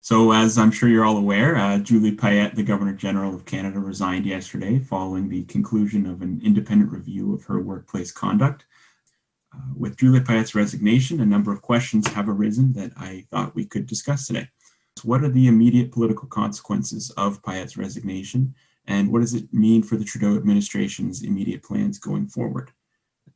So, as I'm sure you're all aware, Julie Payette, the Governor General of Canada, resigned yesterday following the conclusion of an independent review of her workplace conduct. With Julie Payette's resignation, a number of questions have arisen that I thought we could discuss today. So what are the immediate political consequences of Payette's resignation, and what does it mean for the Trudeau administration's immediate plans going forward?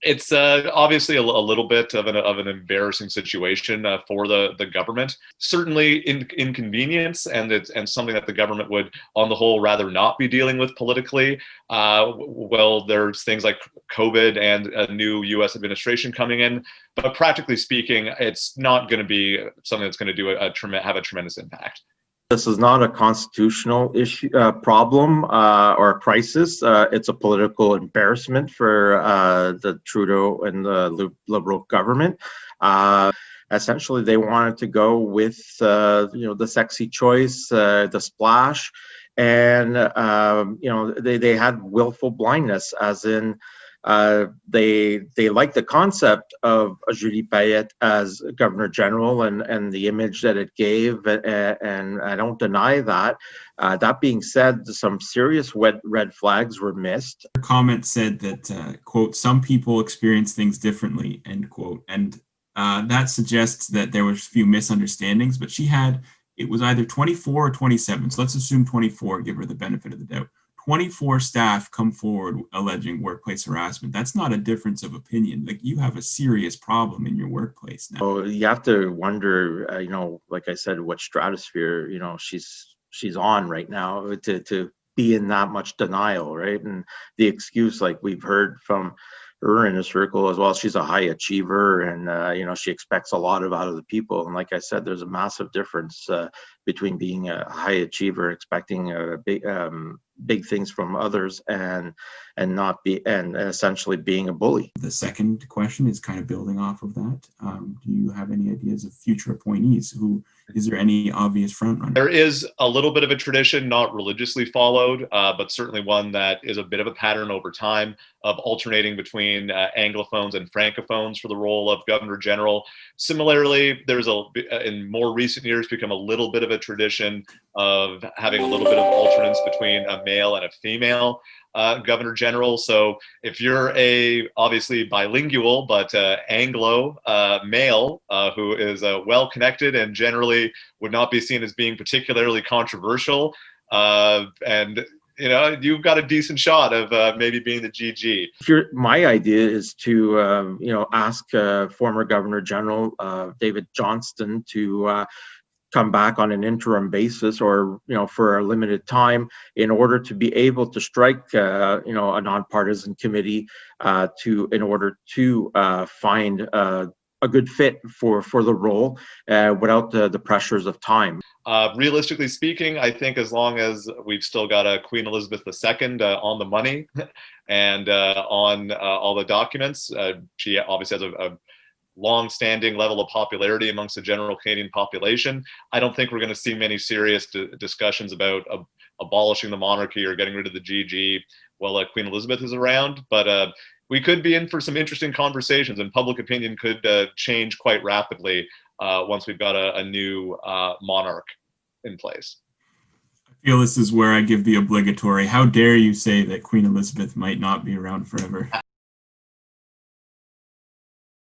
It's obviously a little bit of an embarrassing situation for the government. Certainly inconvenience, and something that the government would, on the whole, rather not be dealing with politically. Well, there's things like COVID and a new U.S. administration coming in, but practically speaking, it's not going to be something that's going to have a tremendous impact. This is not a constitutional issue, problem, or a crisis. It's a political embarrassment for the Trudeau and the Liberal government. Essentially, they wanted to go with the sexy choice, the splash, and they had willful blindness, as in they like the concept of Julie Payette as Governor General and the image that it gave, and I don't deny that. That being said, some serious red flags were missed. Her comment said that, quote, some people experience things differently, end quote, and that suggests that there was a few misunderstandings, but it was either 24 or 27, so let's assume 24, give her the benefit of the doubt. 24 staff come forward alleging workplace harassment. That's not a difference of opinion. Like, you have a serious problem in your workplace now. So you have to wonder, like I said, what stratosphere, she's on right now to be in that much denial, right? And the excuse, like we've heard from her in a circle as well, she's a high achiever, and she expects a lot out of the people. And like I said, there's a massive difference between being a high achiever, expecting big things from others, and essentially being a bully. The second question is kind of building off of that. Do you have any ideas of future appointees? Is there any obvious frontrunner? There is a little bit of a tradition, not religiously followed, but certainly one that is a bit of a pattern over time of alternating between Anglophones and Francophones for the role of Governor General. Similarly, there's in more recent years become a little bit of a tradition of having a little bit of alternates between a male and a female Governor General. So if you're obviously bilingual but Anglo male who is well connected and generally would not be seen as being particularly controversial, and you've got a decent shot of maybe being the GG. My idea is to ask former Governor General David Johnston to come back on an interim basis, or for a limited time, in order to be able to strike a nonpartisan committee in order to find a good fit for the role without the pressures of time. Realistically speaking, I think as long as we've still got a Queen Elizabeth II on the money and on all the documents, she obviously has a long-standing level of popularity amongst the general Canadian population. I don't think we're going to see many serious discussions about abolishing the monarchy or getting rid of the GG while Queen Elizabeth is around. But we could be in for some interesting conversations, and public opinion could change quite rapidly once we've got a new monarch in place. I feel this is where I give the obligatory, how dare you say that Queen Elizabeth might not be around forever?